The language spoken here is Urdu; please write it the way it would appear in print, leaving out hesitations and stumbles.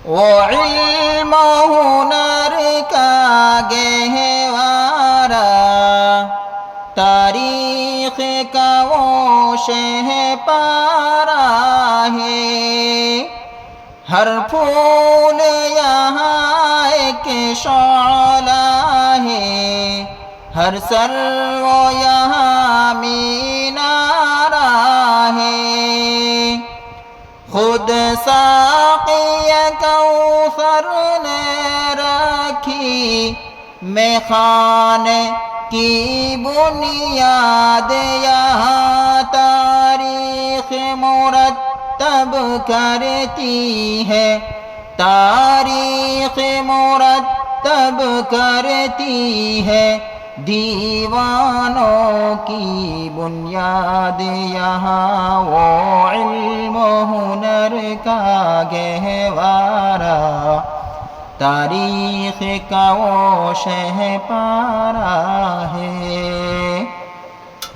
وہ علم و ہنر کا گہوارہ، تاریخ کا وہ شہ پارہ ہے۔ ہر پھول یہاں ایک شعلہ ہے، ہر سرو یہاں مینارہ ہے۔ خود ساقی کوثر نے رکھی میخانے کی بنیاد، یہاں تاریخ مرتب کرتی ہے، تاریخ مرتب کرتی ہے۔ دیوانوں کی بنیاد یہاں وہ علم و ہنر کا گہوارہ، تاریخ کا وہ شہ پارہ